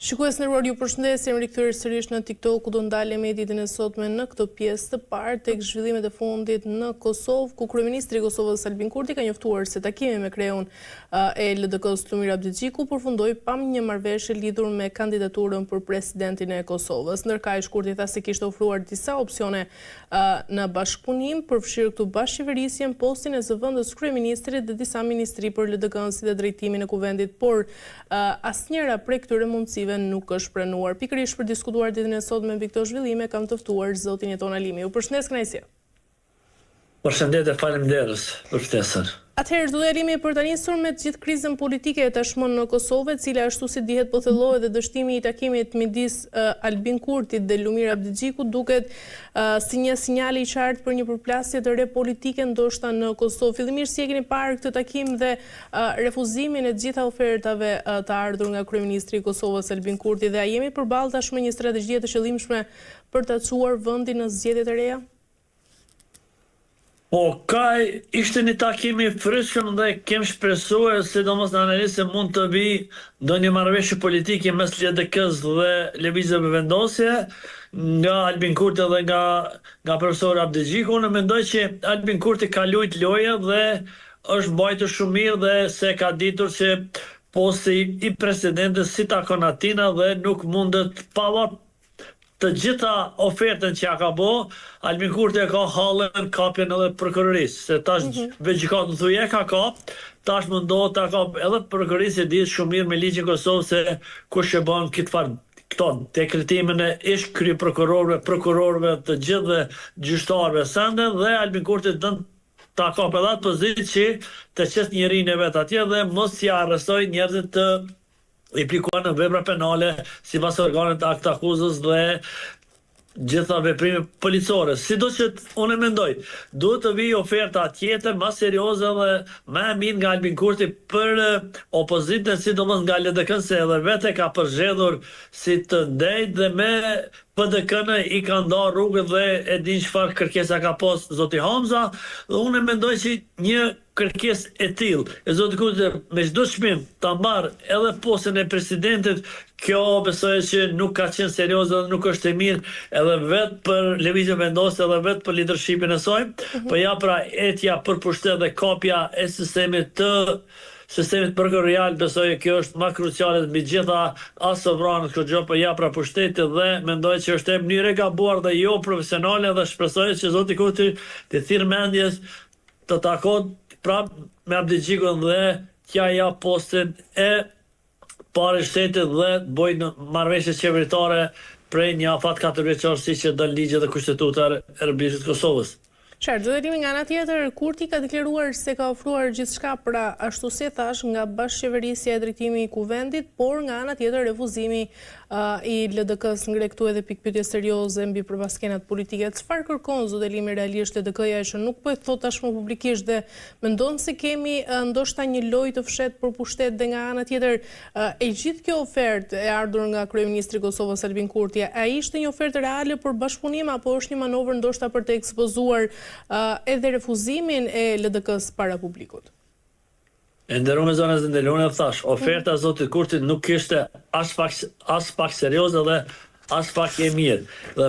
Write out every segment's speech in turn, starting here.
Shikues nderuar, ju përshëndesim, rikthyer sërish në TikTok, ku do ndalem editën e sotme në këtë pjesë të parë tek zhvillimet e fundit në Kosovë, ku kryeministri i Kosovës Albin Kurti ka njoftuar se takimi me kreun e LDK-s Lumir Abdixhiku përfundoi pa një marrëveshje lidhur me kandidaturën për presidentin e Kosovës. Ndërkaq Kurti tha se kishte ofruar disa opsione në bashkëpunim, përfshirë këtu bashkëqeverisjen, postin e zëvendës kryeministrit dhe disa ministri për LDK-n si dhe drejtimin e kuvendit, por asnjëra prej këtyre mundësive nuk është pranuar. Pikërisht për diskutuar ditën e sotme mbi këto zhvillime kam të ftuar zotin Jeton Alimi. Ju përshëndes kënaqësi. Përshëndetje, faleminderit për ftesën. Atëherë, zoti Alimi, për të nisur me të gjithë krizën politike e tashmë në Kosovë, e cila ashtu si dihet po thellohet dhe dështimi i takimit midis Albin Kurtit dhe Lumir Abdixhikut duket si një sinjal i qartë për një përplasje të re politike ndoshta në Kosovë. Fillimisht si e keni parë këtë takim dhe refuzimin e të gjitha ofertave të ardhur nga kryeministri i Kosovës Albin Kurti, dhe a jemi përballë tashmë një strategji të qëllimshme për të çuar vendin në zgjedhjet e reja? Po, ishte një takim i freskëm dhe kem shpresuar, sidomos në analizë se mund të vi ndonjë marrëveshje politike mes LDK-s dhe lëvizjeve vendosje nga Albin Kurti dhe nga profesor Abdixhiku. Unë mendoj që Albin Kurti ka luajtur lojë dhe është mbajtur shumë mirë dhe se ka ditur që posti i presidentës si takon atina dhe nuk mundet pavarësisht të gjitha ofertën që ja ka bo, Albin Kurti e ka hallën kapjen edhe prokurorisë. Se tash veçgjykatën thuje ka kap, tash mundohet ta kap edhe prokurorisë, e di shumë mirë me ligjin Kosovë se kush e bën këtë farë këto dekretimin e ish prokurorëve të gjithë dhe gjyqtarëve sande, dhe Albin Kurti dën ta kap edhe atë pozitë që të qes njeriin e vet atje dhe mos ja arrestoj njerëzit të implikuar në vepra penale sipas organeve të aktakuzës dhe gjitha veprime policore. Sidoqë unë mendoj, duhet të vijë oferta tjetër, më serioze dhe më e mirë nga Albin Kurti për opozitën, sidomos nga LDK-n, se edhe vete ka përzgjedhur si të ndejt dhe me PDK-n i ka ndarë rrugën dhe e din çfarë kërkesa ka pas zoti Hamza, dhe unë mendoj që një kërkesë e tillë e zoti Kurti me çdo çmim ta marr edhe postën e presidentit, kjo besoj që nuk ka qenë serioze dhe nuk është e mirë edhe vetë për lëvizjen vendosje edhe vetë për leadershipin e saj, po ja pra etja për pushtet dhe kapja e sistemit prokurorial, besoj kjo është më kruciale mbi gjitha as sovranët këtë gjë, po ja pra pushteti, dhe mendoj që është e mënyrë e gabuar dhe jo profesionale, dhe shpresoj që zoti Kurti të thirrë mendjes të takon prap me Abdixhikun dhe t'ja ja postin e parë shtetit dhe bojnë marrëveshje qeveritare prej një afat 4 vjeçor siç e don ligji dhe kushtetuta e Republikës së Kosovës. Qartë, do të themi nga ana tjetër, Kurti ka deklaruar se ka ofruar gjithçka, pra ashtu si thash, nga bashkëqeverisja e drejtimi i kuvendit, por nga ana tjetër refuzimi i LDK-s ngre këtu edhe pikpyetje serioze mbi përbaskenat politike. Çfarë kërkon zoti Alimi realisht LDK-ja që nuk po e thot tashmë publikisht, dhe mendon se kemi ndoshta një lojë të fshehtë për pushtet, dhe nga ana tjetër e gjithë kjo ofertë e ardhur nga kryeministri i Kosovës Albin Kurti, a ishte një ofertë reale për bashkëpunim apo është një manovër ndoshta për të ekspozuar edhe refuzimin e LDK-s para publikut? E nderuar zonës dhe unë thash, oferta e zotit Kurtit nuk ishte as pak serioze dhe as pak e mirë.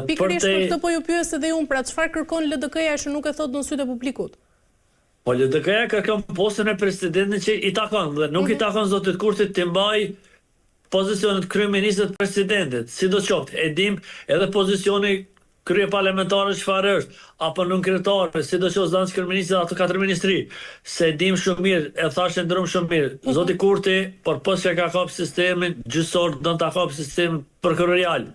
Pikërisht për këtë po ju pyes edhe unë, pra çfarë kërkon LDK-ja që nuk e thot në sytë e publikut? Po LDK-ja kërkon postën e presidentit që i takon, dhe nuk i takon zotit Kurtit të mbaj pozicionet kryeministrit presidentit. Sidoqoftë, e dim edhe pozicioni krye parlamentare çfarë është, apo nën kryetare, sidoqoftë zanë kryeministri ato 4 ministri, se dim shumë mirë, e thash e ndërrum shumë mirë. Zoti Kurti, por pas që ka kap sistemin gjyqësor, do ta kap sistemin prokurorial.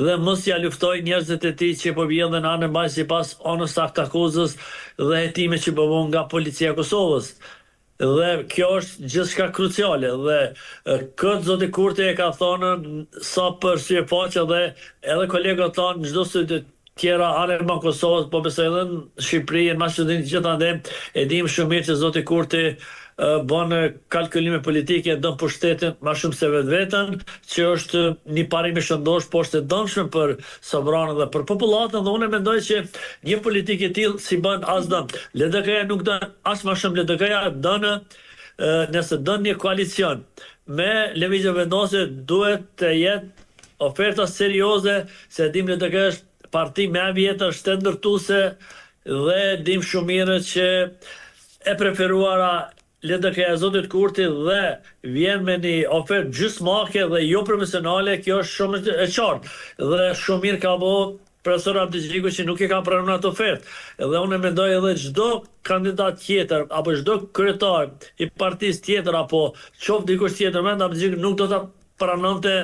Dhe mos ja luftoj njerëzit e tij që po vjen në anën mbaj sipas anës së aktakuzës dhe hetime që bëvon nga policia e Kosovës. Dhe kjo është gjithçka kruciale, dhe këtë zoti Kurti e ka thonë sa për sy e paqe, dhe edhe kolegët tanë çdo sy të tjera anë e Kosovës, po besoj edhe në Shqipëri, në Maqedoni, gjithandaj e dim shumë mirë që zoti Kurti bën kalkulime politike, don pushtetin më shumë se vetveten, që është një parim i shëndosh, por është e dëmshme për sovranën dhe për popullatën, dhe unë mendoj që një politikë e tillë si bën as dëm. LDK-ja nuk don as më shumë, LDK-ja don nëse dën një koalicion me Lëvizje Vendosje, duhet të jetë oferta serioze, se dim në të është parti me vjetër shtë ndërtuese dhe dim shumë mirë që e preferuara LDK e Zotit Kurti dhe vjen me një ofertë gjysmake dhe jo profesionale, kjo është shumë e qartë. Dhe shumë mirë ka bo profesor Abdigjiku që nuk e ka pranuar atë ofertë. Dhe unë mendoj edhe çdo kandidat tjetër apo çdo kryetar i partisë tjetër apo qoftë dikush tjetër me Abdigjiku nuk do ta pranonte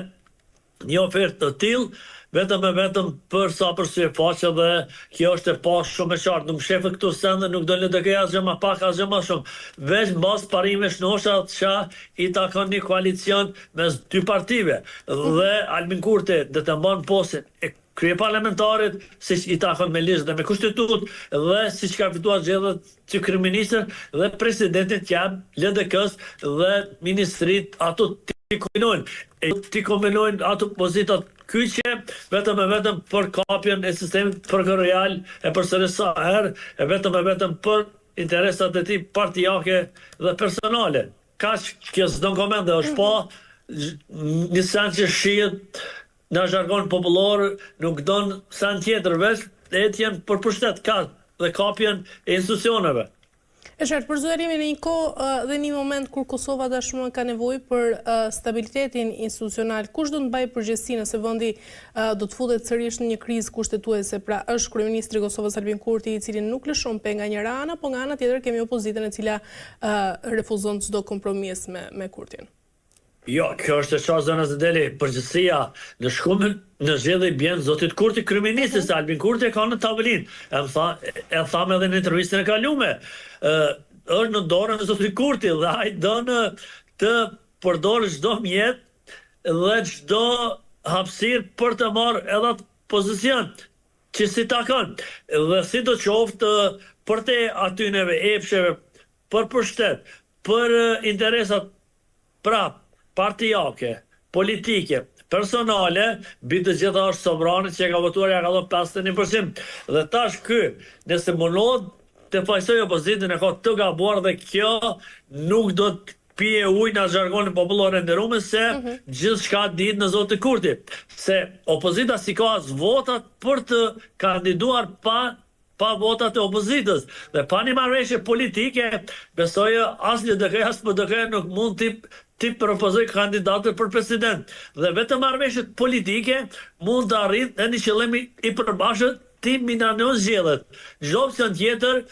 një ofertë të tillë, vetëm e vetëm për sa përsye faqe, dhe kjo është e pashë shumë e qartë. Nuk shefët këtu sende, nuk do LDK asgjë më pak, asgjë më shumë. Veç mbas parime shnosha që i takon një koalicion mes dy partive. Dhe Albin Kurti dhe të mban postin e krye parlamentarit, siç i takon me ligjë dhe me kushtetut, dhe siç ka fituar zgjedhjet që kryeministër dhe presidentin që janë LDK-s dhe ministrit ato ti kombinojnë ato pozitat kyçe vetëm e vetëm për kapjen e sistemit prokurorial e përsëris sa herë, e vetëm për interesat e tij partijake dhe personale. Kaq kjo s'don komente, është pa një sen që shihet në jargon popullor, nuk don sen tjetër veç etjen për pushtet dhe kapjen e institucioneve. E qartë, përzojërimi në një kohë dhe një moment kur Kosova tashmë ka nevojë për stabilitetin institucional, kush do të mbajë përgjegjësi nëse vendi do të futet sërish në një krizë kushtetuese? Pra, është kryeministri i Kosovës Albin Kurti, i cili nuk lëshon pe nga njëra ana, po nga ana tjetër kemi opozitën e cila refuzon çdo kompromis me Kurtin. Jo, kjo është e qartë zona Zedeli, përgjithësia në shkumën në zgjedhje bjen Zotit Kurti, kryeministri, se Albin Kurti e ka në tavolinë. E tham edhe në intervistën e kaluar. Është në dorën e Zotit Kurti dhe ai don të përdorë çdo mjet dhe çdo hapësirë për të marrë edhe atë pozicion që si takon. Dhe si do qoftë për te atyneve epsheve, për pushtet, për interesat partijake, politike, personale, mbi të gjitha është sovrani që ka votuar ja ka dhënë 51%. Dhe tash ky, nëse mundohet të fajsoj opozitën, e ka të gabuar dhe kjo nuk do të pije ujë në jargonin popullor e nderuar, se gjithçka dihet në Zotin Kurti. Se opozita si ka as votat për të kandiduar pa votat e opozitës dhe pa një marrëveshje politike, besoj as LDK as PDK nuk mund ti propozoj kandidatët për president. Dhe vetëm marrëveshjet politike mund të arrijë një qëllim i përbashkët, ti minanon zgjedhjet. Çdo opsion tjetër,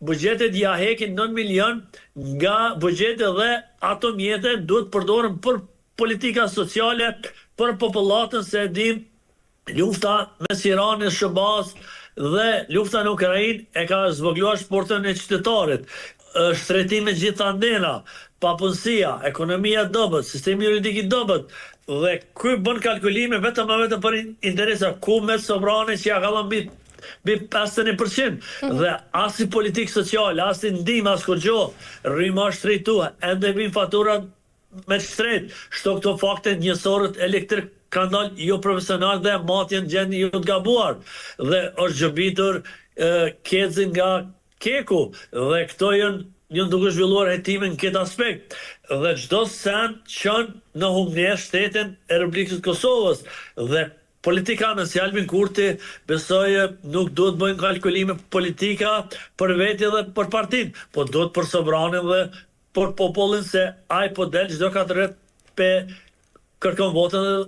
buxhetet ja hekin 9 milion nga buxheti dhe ato mjete duhet përdoren për politika sociale, për popullatën, se dim lufta mes Iranit, Shëbaz dhe lufta në Ukrainë e ka zvogluar shportën e qytetarit. Shtretimet gjitha ndena, papunësia, ekonomia dobët, sistemi juridik i dobët, dhe ky bën kalkulime vetëm për interesa ku me sovrani që ja ka dhënë mbi 50%. Dhe as i politikë sociale, as i ndihmë, as kurrë, rryma është drejtuar, ende vin faturat me shtret, shto këto fakte njësorët elektrik kanë dalë jo profesional dhe matjen gjendje jo të gabuar. Dhe është gjëbitur Kedzin nga Keku, dhe këto janë duke zhvilluar hetimin në këtë aspekt. Dhe çdo sen qënë në humnje shtetin e Republikës Kosovës. Dhe politikanët si Albin Kurti, besoj nuk duhet bëjnë kalkulime politika për veti dhe për partin, po duhet për sobranin dhe për popullin, se ai po del çdo 4 pe kërkon votën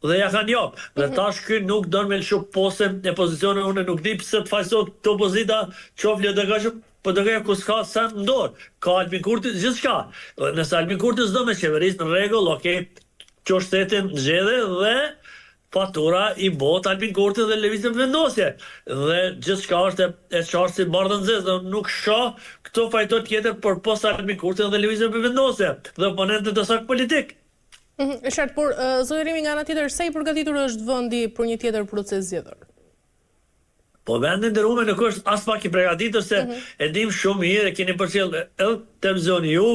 dhe ja kanë jap. Dhe tash ky nuk don me lëshu posten e pozicionin, unë nuk di pse të fajsot të opozita, qoftë LDK, po do ku s'ka sen në dorë. Ka Albin Kurti gjithçka. Nëse Albin Kurti s'do me qeverisë në rregull, okay, që shtetin zgjedhje dhe fatura i bot Albin Kurti dhe Lëvizje Vendosje. Dhe gjithçka është e qartë si bardhë nxehtë, dhe nuk shoh këto fajtor tjetër për post Albin Kurti dhe Lëvizje Vendosje dhe oponentët e sak politik. E qartë, por zotërimi nga ana tjetër, sa i përgatitur është vendi për një tjetër proces zgjedhor? Po vendi nderuar nuk është as pak i përgatitur, se e dim shumë mirë, e keni përcjell edhe televizioni ju,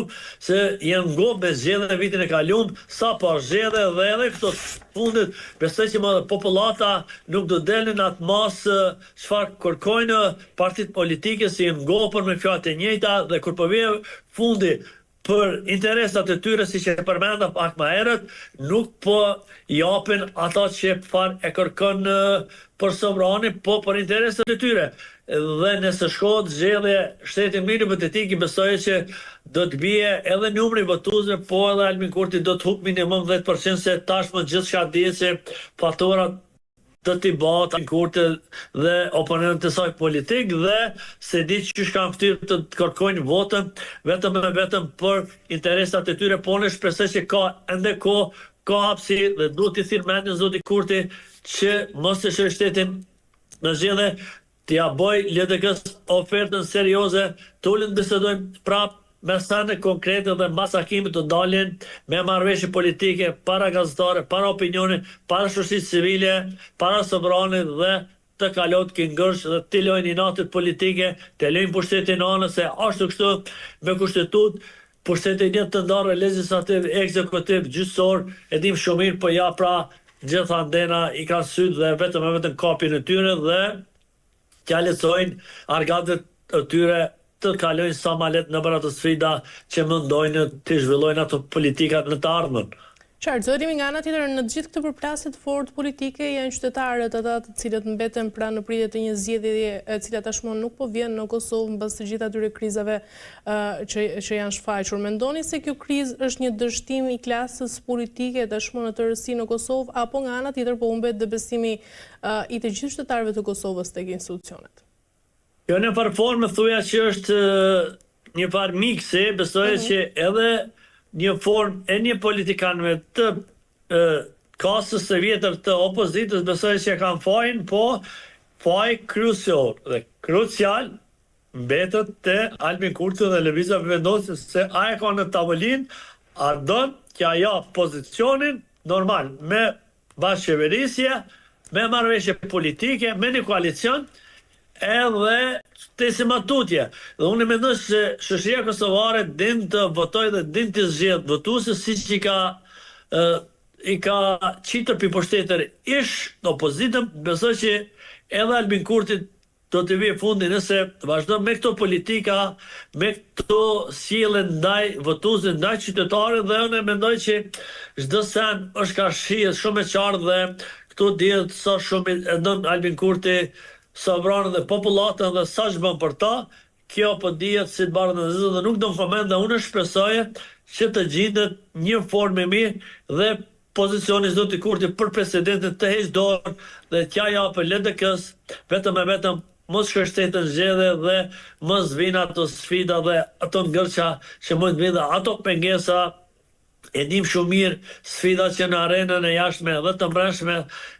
se janë ngopë me zgjedhjen e vitin e kaluar, sa pa zgjedhje dhe edhe këto fundit, besoj që më popullata nuk do delin atë masë çfarë kërkojnë partitë politike, si janë ngopur me fjalët e njëjta, dhe kur po vjen fundi për interesat e tyre, si që përmenda pak më herët, nuk po japin ata që farë e kërkon për sovrani, po për interesat e tyre. Dhe nëse shkohet zgjedhje shtetin mirë hipotetik, besoj që do të bie edhe numri votuesve, po edhe Albin Kurti do të huk minimum 10%, se tashmë gjithçka dihet se faktorat do t'i bëhet Albin Kurti dhe oponentët e saj politik, dhe se di që kanë ftyrë të kërkojnë votën vetëm për interesat e tyre, po në shpresoj që ka ende ka hapësirë dhe duhet t'i thirrë mendjen zoti Kurti që mos të shërë shtetin në zgjedhje, t'ja boj LDK-s ofertën serioze, tullin bisedojmë prap me sene konkrete dhe mbas takimit të dalin me marrëveshje politike, para gazetare, para opinioni, para shoqërisë civile, para sovranit, dhe të kalot këngërsh dhe të lojnë inatit politike, të lojnë pushtetin anës, se ashtu kështu me kushtetut, pushtetin jetë të ndarë legislativ, ekzekutiv, gjyqësor, e dim shumë mirë, po ja pra gjitha ndena i ka sytë dhe vetëm kapin e tyre, dhe t'ja leçojnë argatet e tyre të kalojnë sa ma letë në për atë sfida që mëndojnë të zhvillojnë ato politikat në të ardhmen. Qartë, zërimi nga ana tjetër, në gjithë këtë përplasje të fortë politike janë qytetarët ata të cilët mbeten pranë në pritje të një zgjedhjeje e cila tashmë nuk po vjen në Kosovë mbas të gjitha atyre krizave që janë shfaqur. Mendoni se kjo krizë është një dështim i klasës politike tashmë në tërësi në Kosovë, apo nga ana tjetër po humbet dhe besimi i të gjithë qytetarëve të Kosovës tek institucionet? Jo, në farë formë thuja që është një farë mikse, besoj që edhe një formë e një politikanëve të kasës së vjetër të opozitës, besoj që kanë fajin, po faj krucial dhe krucial mbetet të Albin Kurti dhe Lëvizja Vendosje, se aja ka në tavolinë, a don që aja pozicionin normal, me bashkëqeverisje, me marrëveshje politike, me një koalicion, edhe të si matutje. Dhe unë mendoj se shoqëria kosovare din të votoj dhe din të zgjedh votuese, si që i ka qitër për pushtetër ish në opozitëm. Besoj që edhe Albin Kurti do të vijë fundi nëse vazhdo me këto politika, me këto sjellje ndaj votuesve, ndaj qytetarëve, dhe unë mendoj që çdo sen është ka shihet shumë e qartë, dhe këtu dihet sa shumë e don Albin Kurti sovranën dhe popullatën dhe sa që bën për ta, kjo po dihet si të barë në zëzë, dhe nuk do në koment, dhe unë shpresoje që të gjendet një formë e mirë dhe pozicioni zoti Kurti për presidentin të heqë dorë dhe t'ja japë LDK-s vetëm mos shtetën zgjedhje dhe mos vinë ato sfida dhe ato ngërqa që mund të vinë, dhe ato pengesa e dim shumë mirë, sfida që në arenën e jashtme dhe të mbrëmshme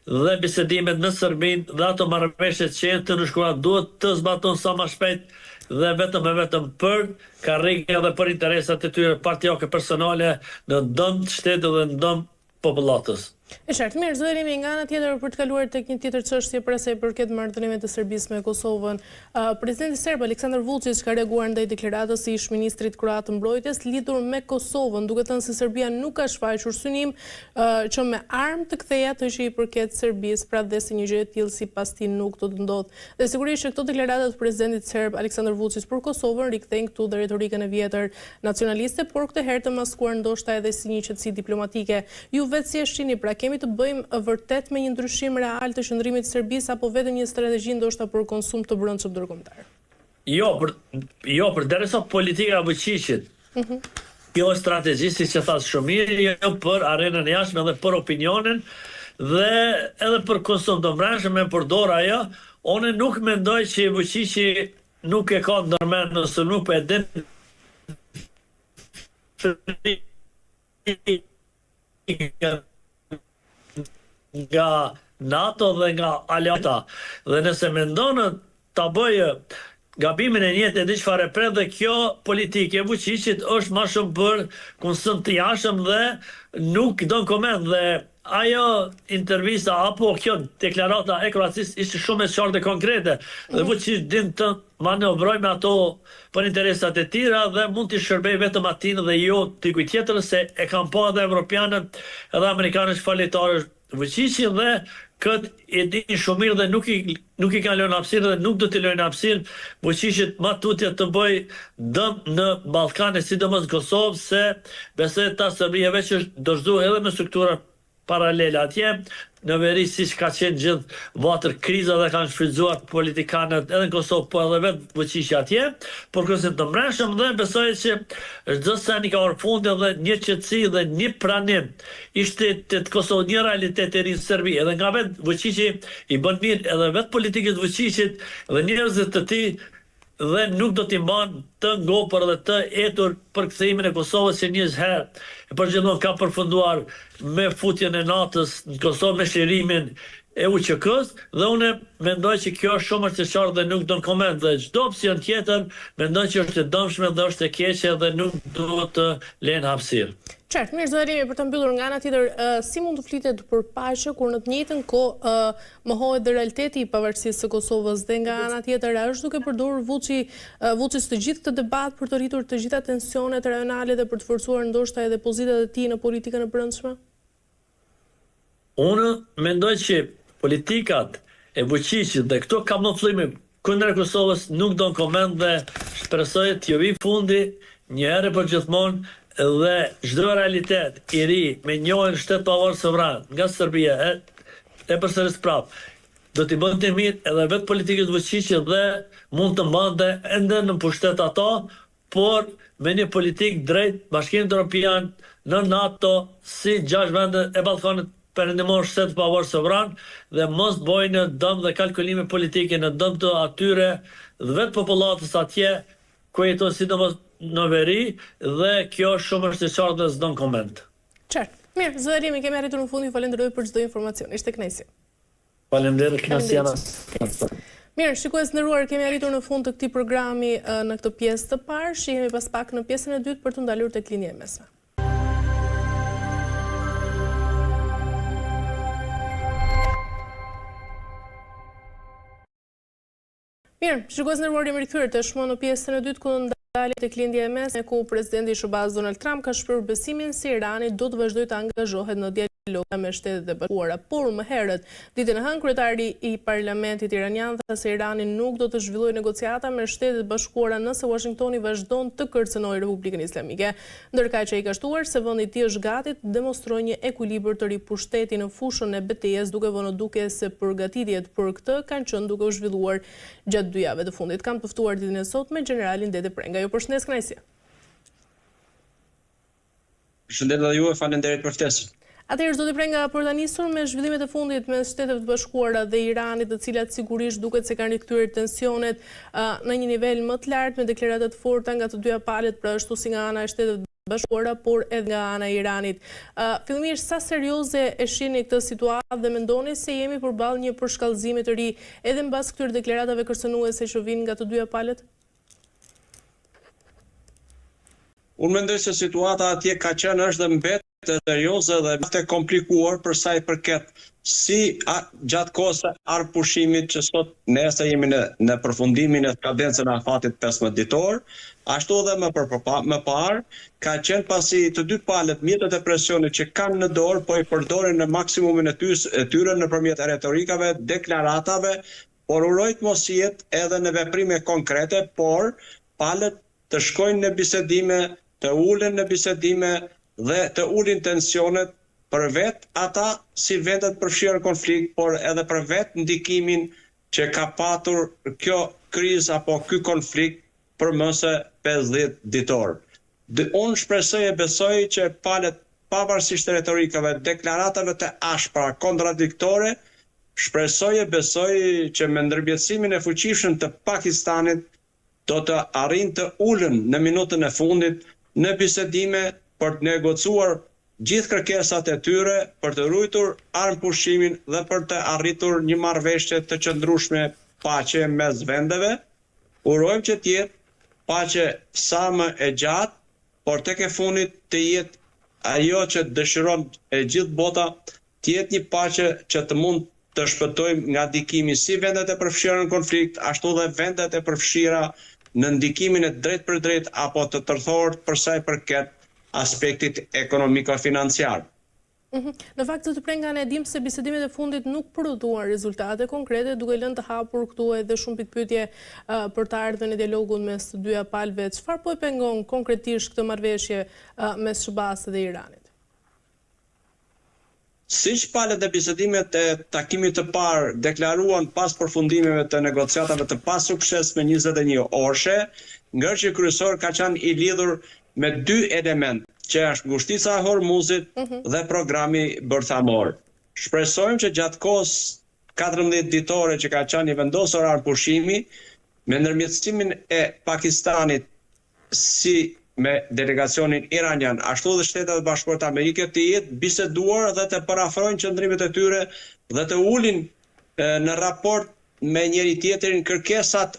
dhe bisedimet në Serbinë dhe ato marrëveshjet që janë të nënshkruara duhet të zbaton sa më shpejt, dhe vetëm për karrige dhe për interesat e tyre partijake personale në dëm të shtetit dhe në dëm popullatës. E qartë, mirë, zërimi nga ana tjetër për të kaluar tek një tjetër çështje për sa i përket marrëdhënieve të Serbisë me Kosovën. Presidenti serb Aleksandar Vučić ka reaguar ndaj deklaratës së ish-ministrit kroat të mbrojtjes lidhur me Kosovën, duke thënë se Serbia nuk ka shfaqur synim që me armë të kthehet ato që i përket Serbisë, pra dhe se një gjë e tillë sipas tij nuk do të ndodhë. Dhe sigurisht që këto deklarata të presidentit serb Aleksandar Vučić për Kosovën rikthejnë këtu dhe retorikën e vjetër nacionaliste, por këtë herë të maskuar ndoshta edhe si një qetësi diplomatike. Ju vetë si e shihni, pra kemi të bëjmë vërtet me një ndryshim real të qëndrimit të Serbisë, apo vetëm një strategji ndoshta për konsum të brendshëm ndërkombëtar? Jo, përderisa politika e Vučićit. Kjo është strategji, siç e thash shumë mirë, jo për arenën e jashtme dhe për opinionin dhe edhe për konsum të brendshëm me përdor ajo. Unë nuk mendoj që Vučići nuk e ka ndërmend, nëse nuk e din nga NATO dhe nga Aliata, dhe nëse mendon ta bëjë gabimin e njëjtë e di çfarë pret, dhe kjo politike e Vučićit është më shumë për konsum të jashtëm dhe nuk don koment, dhe ajo intervista apo kjo deklarata e Kroacisë ishte shumë e qartë dhe konkrete, dhe Vučić din të manovrojmë ato për interesat e tira dhe mund t'i shërbej vetëm atin dhe jo dikujt tjetër, se e kam pa edhe evropianët edhe amerikanët falitarë Vučićin dhe këtë e din shumë mirë dhe nuk i kanë lënë hapësirë dhe nuk do t'i lënë hapësirë Vučićit ma tutje të bëj dëm në Ballkane, sidomos Kosovë, se besoj ta Serbia veç është dorëzu edhe me struktura paralele atje, në veri si që ka qenë gjithë vatër kriza dhe kanë shfrytzuar politikanët edhe në Kosovë, po edhe vetë Vučići atje, por kërësit të mreshëm dhe besoj që çdo sen i ka orë fundi dhe një qetësi dhe një pranim ishte të Kosovë një realitet e rinë Serbi, edhe nga vetë Vučići i bën mirë edhe vetë politikët Vučićit dhe njerëzit të tij dhe nuk do t'i mban të ngopër dhe të etur për kthehimin e Kosovës që një herë e përgjithmonë ka përfunduar me futjen e NATO-s në Kosovë, me shlirimin e UÇK-s, dhe unë mendoj që kjo është shumë e qartë dhe nuk do në koment, dhe çdo opsion tjetër mendoj që është e dëmshme dhe është e keqe dhe nuk duhet të lënë hapësirë. Qartë, mirë zëdërimi, për të mbyllur nga ana tjetër, si mund të flitet për paqe kur në të njëjtën kohë mohohet dhe realiteti i pavarësisë së Kosovës dhe nga ana tjetër është duke përdorur Vučić të gjithë këtë debat për të rritur të gjitha tensionet rajonale dhe për të forcuar ndoshta edhe pozitat e tij në politikën e brendshme? Unë mendoj që politikat e Vučićit dhe këto kamuflime kundër Kosovës nuk do në koment dhe shpresoj të vi fundi një herë për gjithmonë dhe çdo realitet i ri me njohjen shtet pavarë sovran nga Serbia e përsëris prap do t'i bënte mirë edhe vetë politikët Vučićit dhe mund të mbante ende në pushtet ata, por me një politik drejt Bashkimit Evropian në NATO si 6 vende e Ballkanit perëndimor shtet pavarë sovran dhe mos bojnë dëm dhe kalkulime politike në dëm të atyre dhe vetë popullatës atje ku jeton sidomos në veri dhe kjo shumë është e qartë dhe s'don koment. Qartë. Mirë, zëdërimi, kemi arritur në fund, ju falenderoj për çdo informacion. Ishte kënaqësi. Faleminderit, kënaqësi jana. Mirë, shikues nderuar, kemi arritur në fund të këtij programi në këtë pjesë të parë, shihemi pas pak në pjesën e dytë për të ndalur tek linja e mesme. Mirë, shikues nderuar, jemi rikthyer tashmë në pjesën e dytë ku dalë tek lindja e mesme, ku presidenti i SBA-s Donald Trump ka shprehur besimin se Irani do të vazhdojë të angazhohet në dialog me Shtetet e Bashkuara, por më herët ditën e hënë kryetari i parlamentit iranian tha se Irani nuk do të zhvillojë negociata me Shtetet e Bashkuara nëse Washingtoni vazhdon të kërcënojë Republikën Islamike, ndërkaq që ai ka shtuar se vendi i tij është gati të demonstrojë një ekuilibër të ripushteti në fushën e betejës, duke vënë duke se përgatitjet për këtë kanë qenë duke u zhvilluar gjatë 2 javëve të fundit. Kam të ftuar ditën e sotme generalin Dede Prenga. Ju përshëndes, kënaqësi. Përshëndet edhe ju, faleminderit për ftesën. Atëherë zoti Prenga, për ta nisur me zhvillimet e fundit me Shtetet e Bashkuara dhe Iranit, të cilat sigurisht duket se kanë rikthyer tensionet në një nivel më të lartë me deklarata të forta nga të dyja palët, pra ashtu si nga ana e Shteteve të Bashkuara, por edhe nga ana e Iranit. Fillimisht, sa serioze e shihni këtë situatë dhe mendoni se jemi përballë një përshkallëzimi të ri edhe mbas këtyre deklaratave kërcënuese që vijnë nga të dyja palët? Unë mendoj se situata atje ka qenë është dhe mbet të serioze dhe të komplikuar për sa i përket si gjatë kohës së arpushimit që sot nesër jemi në përfundimin e kadencën e afatit 15 ditor, ashtu edhe më parë ka qenë pasi të dy palët mjetet e presionit që kanë në dorë po i përdorin në maksimumin e tyre nëpërmjet retorikave, deklaratave, por urojt mos jetë edhe në veprime konkrete, por palët të shkojnë në bisedime, të ulen në bisedime dhe të ulin tensionet për vetë ata si vendet përfshirë në konflikt, por edhe për vetë ndikimin që ka patur kjo krizë apo ky konflikt për më se 50 ditor. Unë shpresoj e besoj që palët pavarësisht të retorikave, deklaratave të ashpra, kontradiktore, shpresoj e besoj që me ndërmjetësimin e fuqishëm të Pakistanit do të arrin të ulen në minutën e fundit në bisedime për të negociuar gjithë kërkesat e tyre, për të ruajtur armëpushimin dhe për të arritur një marrëveshje të qëndrueshme paqe mes vendeve. Urojmë që të jetë paqe sa më e gjatë, por tek e fundit të jetë ajo që dëshiron e gjithë bota, të jetë një paqe që të mund të shpëtojmë nga ndikimi si vendet e përfshira në konflikt, ashtu dhe vendet e përfshira në ndikimin e drejt për drejt apo të tërthort për sa i përket aspektit ekonomiko-financiar. Në fakt të prenga ne dim se bisedimet e fundit nuk prodhuan rezultate konkrete, duke lënë të hapur këtu edhe shumë pikpyetje për të ardhmen e dialogut mes të dyja palëve. Çfarë po e pengon konkretisht këtë marrëveshje mes SBA-s dhe Iranit? Siç palët e bisedimet e takimit të parë deklaruan pas përfundimeve të negociatave të pasuksesshme 21 orëshe, ngërçi kryesor ka qenë i lidhur me dy element, që është ngushtica e Hormuzit dhe programi bërthamor. Shpresojmë që gjatë kohës 14 ditore që ka qenë i vendosur pushimi, me ndërmjetësimin e Pakistanit si me delegacionin iranian, ashtu dhe Shtetet e Bashkuara të Amerikës të jetë biseduar dhe të parafrojnë qëndrimet e tyre dhe të ulin në raport me njëri tjetrin kërkesat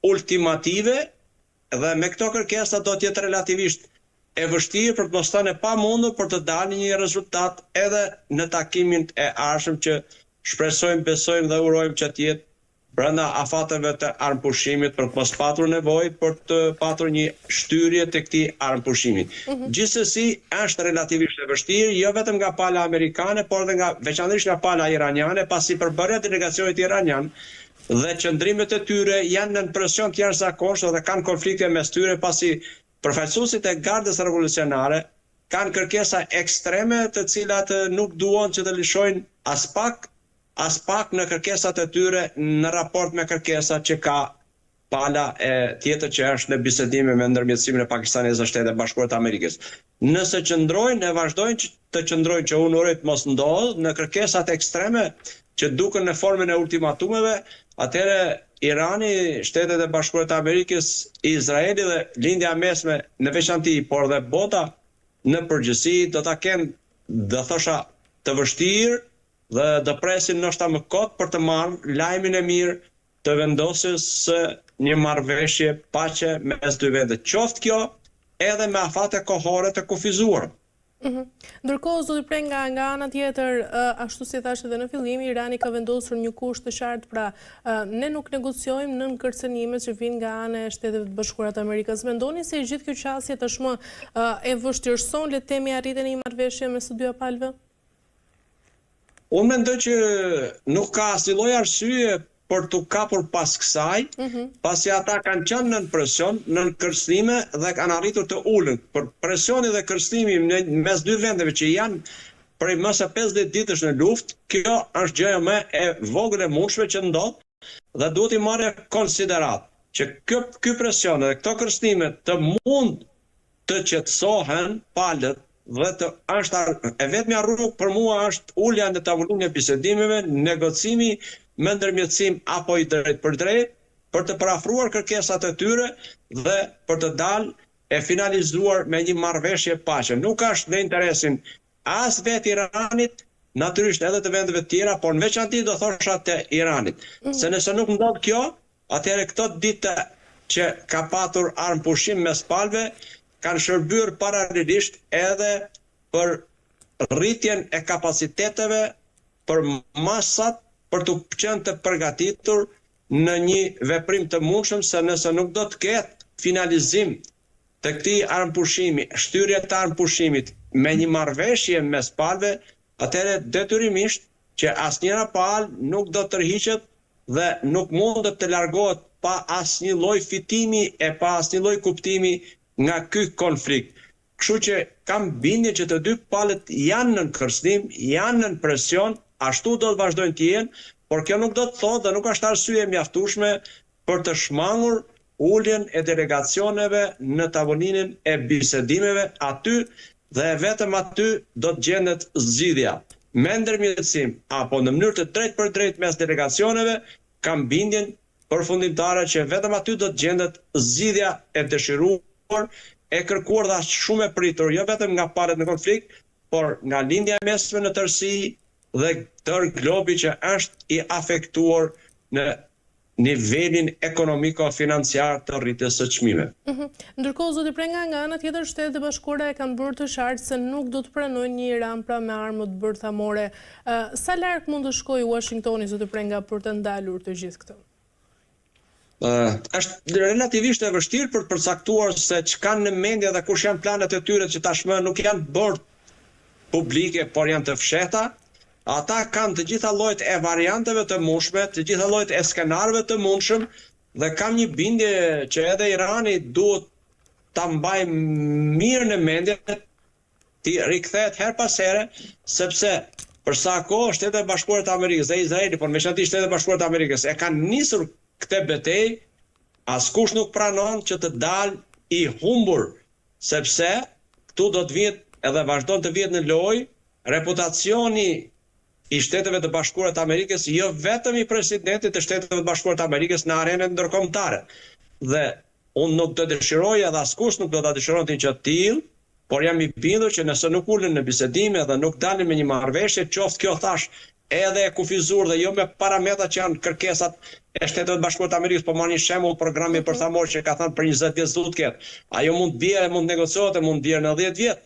ultimative, dhe me këto kërkesa do të jetë relativisht e vështirë për të mos thënë e pamundur për të dalë një rezultat edhe në takimin e ardhshëm që shpresojmë, besojmë dhe urojmë që të jetë brenda afateve të armpushimit për të mos patur nevojë për të patur një shtyrje të këtij armpushimi. Gjithsesi është relativisht e vështirë, jo vetëm nga pala amerikane, por edhe veçanërisht nga pala iraniane, pasi përbërja e delegacionit iranian dhe qëndrimet e tyre janë në presion të jashtëzakonshëm dhe kanë konflikte mes tyre, pasi përfaqësuesit e Gardës Revolucionare kanë kërkesa ekstreme të cilat nuk duan që të lëshojnë as pak në kërkesat e tyre në raport me kërkesat që ka pala e tjetër që është në bisedime me ndërmjetësimin e Pakistanit dhe Shtetet e Bashkuara të Amerikës. Nëse qëndrojnë e vazhdojnë të qëndrojnë që unë uroj të mos ndodhë në kërkesat ekstreme që duken në formën e ultimatumeve, atëherë Irani, Shtetet e Bashkuara të Amerikës, Izraeli dhe lindja mesme në veçanti, por dhe bota në përgjithësi do ta kenë, do thosha, të vështirë dhe do presin ndoshta më kot për të marrë lajmin e mirë të vendosjes së një marrëveshje paqe mes dy vendeve. Qoftë kjo edhe me afate kohore të kufizuara. Ndërkohë, zoti Prenga, nga ana tjetër, ashtu si thashë edhe në fillim, Irani ka vendosur një kusht të qartë, pra ne nuk negociojmë nën kërcënimet që vijnë nga ana e Shteteve të Bashkuara të Amerikës. Mendoni se gjithë kjo qasje tashmë e vështirëson, le të themi, arritjen e një marrëveshje mes të dyja palëve? Unë mendoj që nuk ka asnjë lloj arsye për të kapur pas kësaj, pasi ata kanë qenë nën presion, nën kërcënime dhe kanë arritur të ulën. Për presioni dhe kërcënimi mes dy vendeve që janë prej më së 50 ditësh në luftë, kjo është gjëja më e vogël e mundshme që ndodh dhe duhet i marrë konsiderat që ky presion dhe këto kërcënime të mund të qetësohen palët dhe është e vetmja rrugë për mua është ulja në tavolinë e bisedimeve, negocimi me ndërmjetësim apo i drejt për drejt, për të parafruar kërkesat e tyre dhe për të dalë e finalizuar me një marrëveshje paqe. Nuk është në interesin as vetë Iranit, natyrisht edhe të vendeve tjera, por në veçanti do thosha të Iranit. Se nëse nuk ndodh kjo, atëherë këto ditë që ka patur armpushim mes palëve kanë shërbyer paralelisht edhe për rritjen e kapaciteteve, për masat, për të qenë të përgatitur në një veprim të mundshëm, se nëse nuk do të ketë finalizim të këtij armpushimi, shtyrje të armpushimit me një marrëveshje mes palëve, atëherë detyrimisht që asnjëra palë nuk do të tërhiqet dhe nuk mundet të largohet pa asnjë lloj fitimi e pa asnjë lloj kuptimi nga ky konflikt. Kështu që kam bindje që të dy palët janë në kërcënim, janë në presion, ashtu do të vazhdojnë të jenë, por kjo nuk do të thotë dhe nuk është arsye mjaftueshme për të shmangur uljen e delegacioneve në tavolinën e bisedimeve aty dhe vetëm aty do të gjendet zgjidhja. Me ndërmjetësim apo në mënyrë të drejtë për drejtë mes delegacioneve, kam bindjen përfundimtare që vetëm aty do të gjendet zgjidhja e dëshiruar, e kërkuar dhe shumë e pritur, jo vetëm nga palët në konflikt, por nga lindja mesme në tërësi dhe tërë globi që është i afektuar nivelin ekonomiko-financiar të rritjes së çmimeve. Ndërkohë, zoti Prenga, nga ana tjetër, Shtetet e Bashkuara e kanë bërë të qartë se nuk do të pranojnë një Iran me armë të bërthamore. Sa larg mund të shkojë Washingtoni, zoti Prenga, për të ndalur të gjithë këtë? Është relativisht e vështirë për të përcaktuar se ç'kanë në mendje dhe kush janë planet e tyre që tashmë nuk janë bërë publike, por janë të fshehta. Ata kanë të gjitha llojet e varianteve të mundshme, të gjitha llojet e skenarëve të mundshëm dhe kam një bindje që edhe Irani duhet ta mbajë mirë në mendje, të rikthehet her pas here, sepse për sa kohë Shtetet e Bashkuara të Amerikës dhe Izraeli, por veçanërisht Shtetet e Bashkuara të Amerikës e kanë nisur këtë betejë, askush nuk pranon që të dalë i humbur, sepse këtu do të vihet edhe vazhdon të vihet në lojë reputacioni i Shteteve të Bashkuara të Amerikës, jo vetëm i presidentit të Shteteve të Bashkuara të Amerikës në arenën ndërkombëtare. Dhe unë nuk do dëshiroj edhe askush nuk do ta dëshironte që të tillë, por jam i bindur që nëse nuk ulen në bisedime dhe nuk dalin me një marrëveshje, qoftë kjo thash edhe e kufizuar dhe jo me parametrat që janë kërkesat e Shteteve të Bashkuara të Amerikës, po marrni shembull programin bërthamor që ka thënë për 20 vjet do të ketë. Ajo mund të bjerë, mund të negociohet, mund të bjerë në 10 vjet.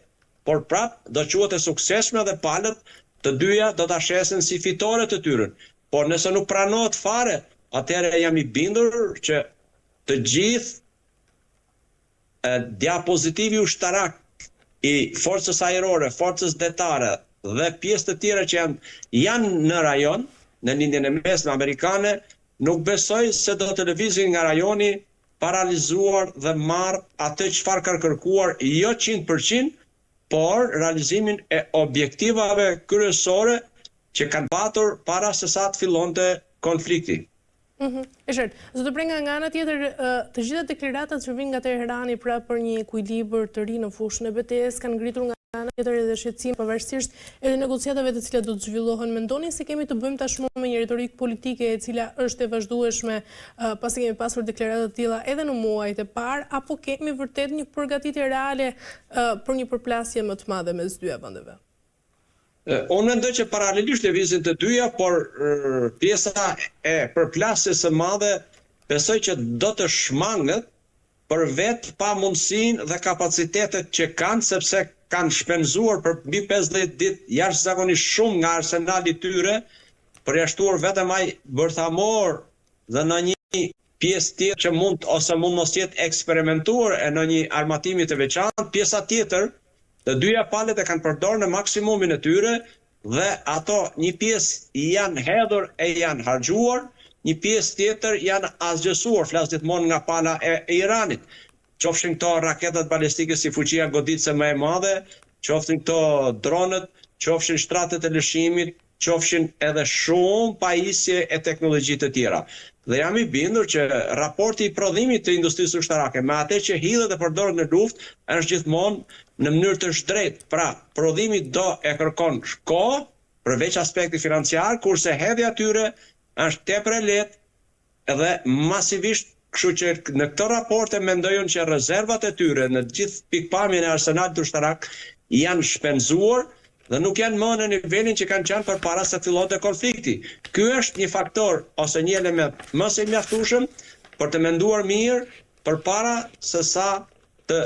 Por prap do quhet e suksesshme dhe palët të dyja do ta shesin si fitore të tyre. Por nëse nuk pranohet fare, atëherë jam i bindur që të gjithë diapozitivi ushtarak i forcës ajrore, forcës detare dhe pjesë të tjera që janë në rajon, në lindjen e mesme amerikane, nuk besoj se do të lëvizin nga rajoni paralizuar dhe marr atë çfarë ka kërkuar, jo 100%, por realizimin e objektivave kryesore që kanë patur para se sa të fillonte konflikti. E qartë. Zotë Prenga, nga ana tjetër, të gjitha deklaratat që vijnë nga Teherani pra për një ekuilibër të ri në fushën e betejës kanë ngritur nga ana tjetër edhe shqetësim pavarësisht edhe negociatave të cilat do të zhvillohen. Mendoni se kemi të bëjmë tashmë me një retorikë politike e cila është e vazhdueshme pasi kemi pasur deklarata të tilla edhe në muajt e parë, apo kemi vërtet një përgatitje reale për një përplasje më të madhe mes dy vendeve? Unë mendoj që paralelisht lëvizin të dyja, por pjesa e përplasjes së madhe besoj që do të shmangët për vetë pa mundësinë dhe kapacitetet që kanë, sepse kanë shpenzuar për mbi 50 ditë jashtëzakonisht shumë nga arsenali i tyre, përjashtuar vetëm ai bërthamor dhe në një pjesë tjetër që mund ose mund mos jetë eksperimentuar e në një armatimi të veçantë, pjesa tjetër të dyja palët e kanë përdorur në maksimumin e tyre dhe ato një pjesë janë hedhur e janë harxhuar, një pjesë tjetër janë asgjësuar, flas gjithmonë nga pala e Iranit. Qofshin këto raketat balistike si fuqia goditëse më e madhe, qofshin këto dronët, qofshin shtratet e lëshimit, qofshin edhe shumë pajisje e teknologji të tjera. Dhe jam i bindur që raporti i prodhimit të industrisë ushtarake me atë që hidhet e përdoret në luftë është gjithmonë në mënyrë të shtrenjtë. Pra, prodhimi do e kërkon kohë përveç aspekti financiar, kurse hedhja e tyre është tepër e lehtë dhe masivisht, kështu që në këtë raporte mendojnë që rezervat e tyre në gjithë pikpamjen e arsenalit ushtarak janë shpenzuar dhe nuk janë më në nivelin që kanë qenë përpara se fillonte konflikti. Ky është një faktor ose një element më së mjaftueshëm për të menduar mirë përpara se sa të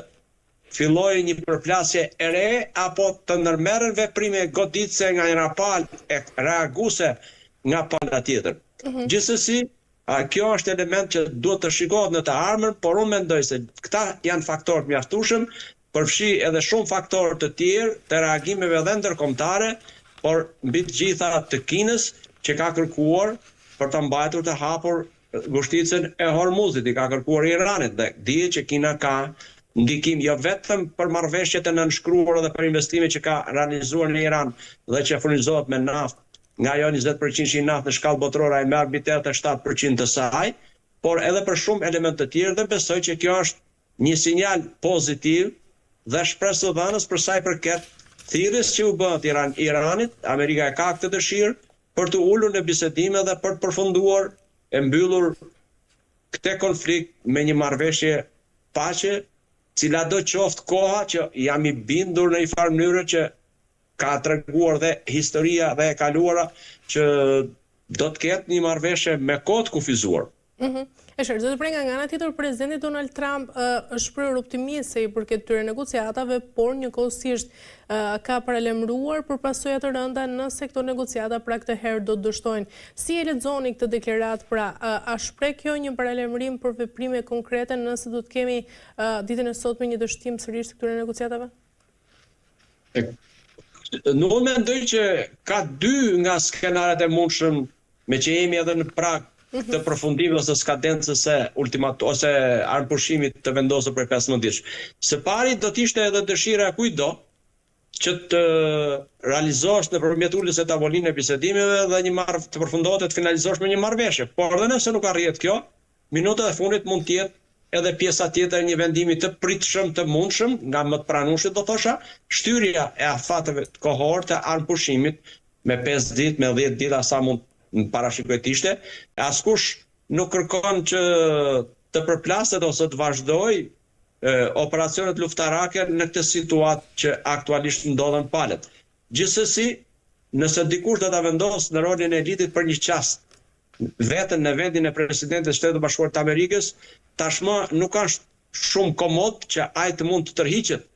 fillojë një përplasje e re apo të ndërmerren veprime goditëse nga njëra palë e reaguese nga pala tjetër. Gjithsesi, kjo është element që duhet të shikohet në të ardhmen, por unë mendoj se këta janë faktorë mjaftueshëm, përfshi edhe shumë faktorë të tjerë të reagimeve dhe ndërkombëtare, por mbi të gjitha të Kinës që ka kërkuar për të mbajtur të hapur ngushticën e Hormuzit, i ka kërkuar Iranit dhe dihet që Kina ka ndikim jo vetëm për marrëveshjet e nënshkruara dhe për investimet që ka realizuar në Iran dhe që furnizohet me naftë, nga ajo 20% i naftë në shkallë botërore ai merr mbi 87% të saj, por edhe për shumë elemente të tjerë dhe besoj që kjo është një sinjal pozitiv dhe shpresë dhënës për sa i përket thirrjes që u bën Iranit. Amerika ka këtë dëshirë për të ulur në bisedime dhe për të përfunduar e mbyllur këtë konflikt me një marrëveshje paqe, cila do qoftë koha që jam i bindur në një farë mënyrë që ka treguar dhe historia dhe e kaluara që do të ketë një marrëveshje me kohë të kufizuar. E qartë, zoti Prenga, nga ana tjetër presidenti Donald Trump është shprehur optimist se i përket këtyre negociatave, por njëkohësisht ka paralajmëruar për pasojat të rënda nëse këto negociata pra këtë herë do të dështojnë. Si e lexoni këtë deklaratë, pra a shpreh kjo një paralajmërim për veprime konkrete nëse do të kemi ditën e sotme një dështim sërish të këtyre negociatave? Unë mendoj që ka dy nga skenaret e mundshëm, me që jemi edhe në prag të përfundimit ose skadencës ose armpushimit të vendosur për 15 ditë. Së pari do të ishte edhe dëshira e kujdo që të realizosh nëpërmjet uljes së tavolinës e bisedimeve dhe të përfundohet të finalizosh me një marrëveshje. Por edhe nëse nuk arrihet kjo, minutat e fundit mund të jetë edhe pjesa tjetër e një vendimi të pritshëm, të mundshëm, nga më të pranueshit do thosha, shtyria e afateve kohore të armpushimit me 5 ditë, me 10 ditë, sa mund në parashikohet ishte, askush nuk kërkon që të përplaset ose të vazhdoj operacionet luftarake në këtë situatë që aktualisht ndodhen palët. Gjithsesi, nëse dikush do ta vendos në rolin e elitit për një çast veten në vendin e presidentit të Shtetit Bashkuar të Amerikës, tashmë nuk është shumë komod që ai të mund të tërhiqet,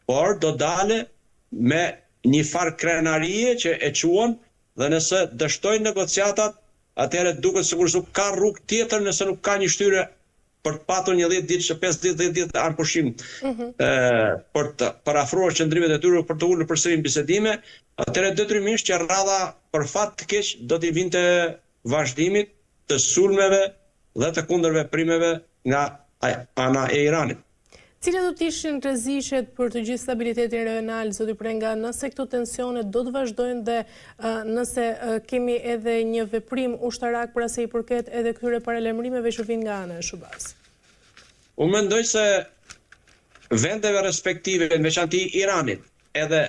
por do dale me një farë krenarie që e quan. Dhe nëse dështojnë negociatat, atëherë duket sikur nuk ka rrugë tjetër nëse nuk ka një shtyre për të patur një 10 ditë, 5 ditë, 10 ditë armpushim për të parafruar qëndrimet e tyre për të ulur përsëri në bisedime, atëherë detyrimisht që rradha për fat të keq do t'i vinte vazhdimit të sulmeve dhe të kundërveprimeve nga ana e Iranit. Cilat do të ishin rreziqet për të gjithë stabilitetin regional, zoti Prenga, nëse këto tensione do të vazhdojnë dhe nëse kemi edhe një veprim ushtarak për sa i përket edhe këtyre paralajmërimeve që vijnë nga ana e SHBA-s? Unë mendoj se vendeve respektive, në veçanti Iranit, edhe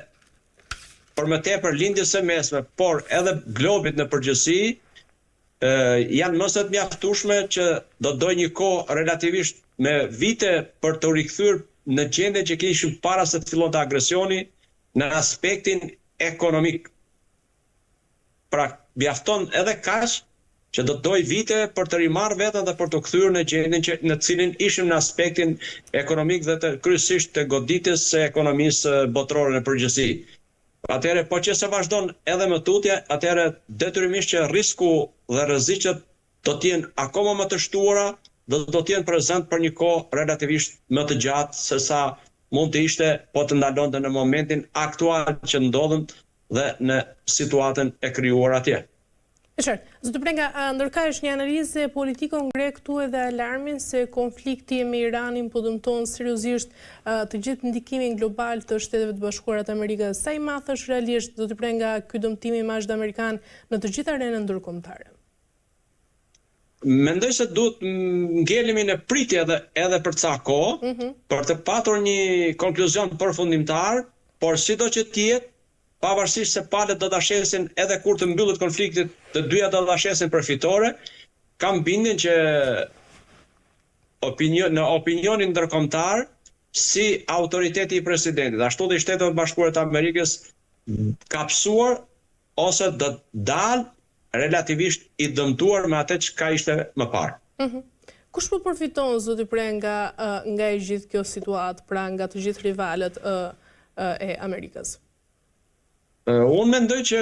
për më tepër lindjes së mesme, por edhe globit në përgjithësi, janë mëse të mjaftueshme që do dojë një kohë relativisht me vite për të rikthyer në gjendje që kishim para se të fillonte agresioni në aspektin ekonomik. Pra, mjafton edhe kaq që do të dojë vite për të rimarrë veten dhe për të kthyer në gjendjen në cilin ishim në aspektin ekonomik dhe kryesisht të goditjes së ekonomisë botërore në përgjithësi. Atëherë, po që se vazhdon edhe më tutje, atëherë detyrimisht që risku dhe rreziqet do të jenë akoma më të shtuara, do të jenë prezent për një kohë relativisht më të gjatë se sa mund të ishte po të ndalonte në momentin aktual që ndodhen dhe në situatën e krijuar atje. Zoti Prenga, ndërka është një analizë politiko ngre këtu edhe alarmin se konflikti me Iranin po dëmton seriozisht të gjithë ndikimin global të Shteteve të Bashkuara të Amerikës. Sa i madh është realisht, zoti Prenga, ky dëmtim i mazh amerikan në të gjithë arenën ndërkombëtare? Mendoj se duhet ngelemi në pritje edhe për ca kohë, për të patur një konkluzion përfundimtar, por sido që të jetë, pavarësisht se palët do ta shesin edhe kur të mbyllet konfliktit, të dyja do ta shesin përfitore, kam bindjen që në opinionin ndërkombëtar, si autoriteti i presidentit, ashtu dhe i Shtetet Bashkuara të Amerikës, ka psuar ose do të dalë relativisht i dëmtuar me atë që ka ishte më parë. Kush po përfiton, zoti Prenga, nga e gjithë kjo situatë, pra nga të gjithë rivalët e Amerikës? Unë mendoj që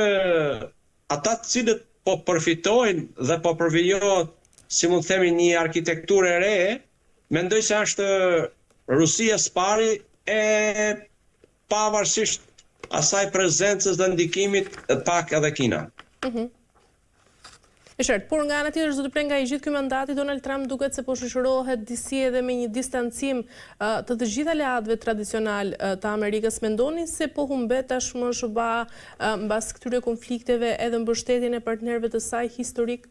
ata të cilët po përfitojnë dhe po përvijohet, si mund të themi, një arkitekturë e re, mendoj se është Rusia së pari e pavarësisht asaj prezencës dhe ndikimit pak edhe Kina. E qartë, por nga ana tjetër, zoti Prenga, i gjithë ky mandati Donald Trump duket se po shoqërohet disi edhe me një distancim të të gjithë aleatëve tradicional të Amerikës. Mendoni se po humbet tashmë SHBA mbas këtyre konflikteve edhe mbështetjen e partnerëve të saj historik?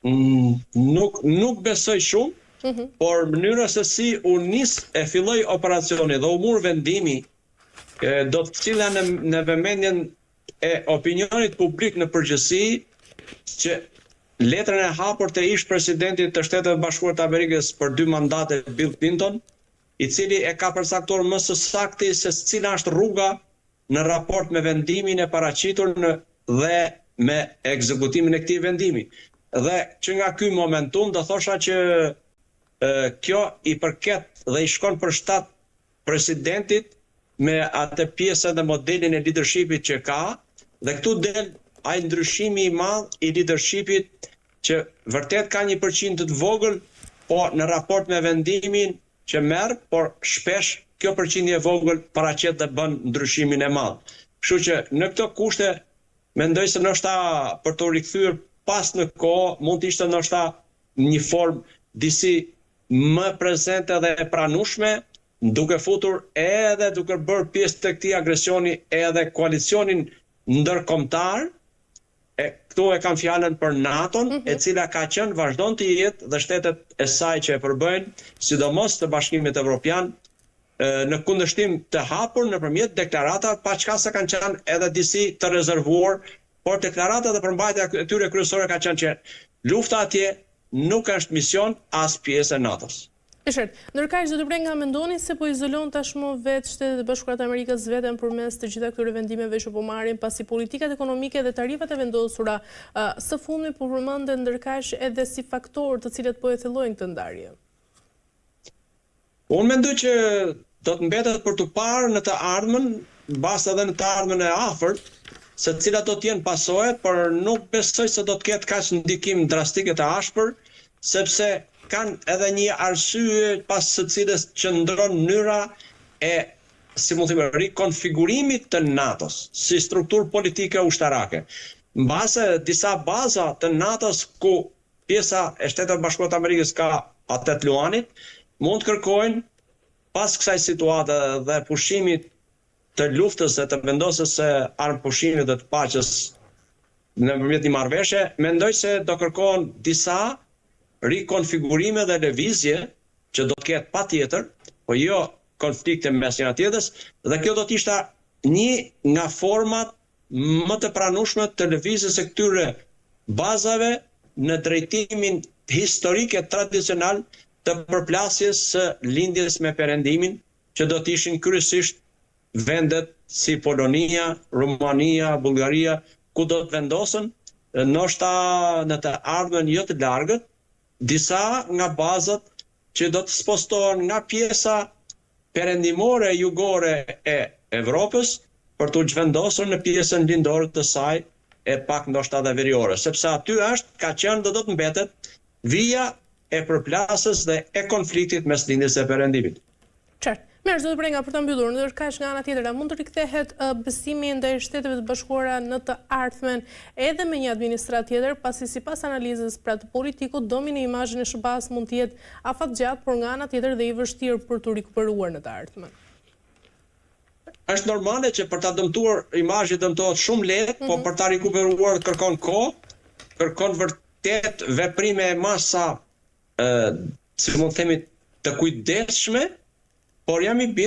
Nuk besoj shumë, por mënyra se si u nis e filloi operacioni dhe u mur vendimi do të cila në vëmendjen e opinionit publik në përgjithësi që letrën e hapur të ish presidentit të Shteteve Bashkuara të Amerikës për 2 mandate Bill Clinton, i cili e ka përcaktuar më së sakti se cila është rruga në raport me vendimin e paraqitur dhe me ekzekutimin e këtij vendimi. dhe që nga ky momentum do thosha që kjo i përket dhe i shkon për shtat presidentit me atë pjesën dhe modelin e leadershipit që ka, dhe këtu del ai ndryshimi i madh i leadershipit që vërtet ka 1% të vogël, po në raport me vendimin që merr, por shpesh kjo përqindje e vogël paraqet dhe bën ndryshimin e madh. Kështu që në këto kushte mendoj se ndoshta për të rikthyer pas në kohë mund të ishte ndoshta një formë disi më prezente dhe e pranueshme, duke futur edhe duke bërë pjesë të këtij agresioni edhe koalicionin ndërkombëtar. Këtu e kam fjalën për NATO-n, e cila ka qenë, vazhdon të jetë dhe shtetet e saj që e përbëjnë, sidomos të Bashkimit Evropian, në kundërshtim të hapur nëpërmjet deklarata, pa çka se kanë qenë edhe disi të rezervuar, por deklarata dhe përmbajtja e tyre kryesore ka qenë që lufta atje nuk është mision as pjesë e NATO-s. Ndërkaq zoti Brenga, mendoni se po izolon tashmë vetë Shtetet e Bashkuara të Amerikës veten përmes të gjitha këtyre vendimeve që po marrin, pasi politikat ekonomike dhe tarifat e vendosura së fundmi po përmenden ndërkaq edhe si faktor të cilët po e thellojnë këtë ndarje? Unë mendoj që do të mbetet për të parë në të ardhmen, mbas edhe në të ardhmen e afërt, se cilat do të jenë pasojat, por nuk besoj se do të ketë kaq ndikim drastik të ashpër, sepse kanë edhe një arsye pas së cilës qëndron mënyra e, si mund të themi, rikonfigurimit të NATO-s si strukturë politike ushtarake. Mbase disa baza të NATO-s ku pjesa e Shtetit Bashkuar të Amerikës ka atet luanit, mund të kërkojnë pas kësaj situate dhe pushimit të luftës dhe të vendosjes së armpushimit dhe të paqes nëpërmjet një marrëveshje, mendoj se do kërkohen disa rikonfigurime dhe lëvizje që do të ketë patjetër, po jo konflikte mes njëra tjetrës, dhe kjo do të ishte një nga format më të pranueshme të lëvizjes së këtyre bazave në drejtimin historik e tradicional të përplasjes së lindjes me Perëndimin, që do të ishin kryesisht vendet si Polonia, Rumania, Bullgaria, ku do të vendosen, ndoshta në të ardhmen jo të largët, disa nga bazat që do të spostohen nga pjesa perëndimore jugore e Evropës për të zhvendosur në pjesën lindore të saj e pak ndoshta edhe veriore, sepse aty ka qenë dhe do të mbetet vija e përplasjes dhe e konfliktit mes lindjes e Perëndimit. Qartë. Mirë, zoti Brenga, për ta mbyllur, ndërkaq nga ana tjetër, a mund të rikthehet besimi ndaj Shteteve të Bashkuara në të ardhmen edhe me një administratë tjetër, pasi sipas analizës pra të politikut, domini imazhin e SBA-s mund të jetë afatgjatë, por nga ana tjetër dhe i vështirë për të rikuperuar në të ardhmen? Është normale që për ta dëmtuar imazhi dëmtohet shumë lehtë, po për ta rikuperuar kërkon kohë, kërkon vërtet veprime masa si mund të themi të kujdesshme, por jam i bindur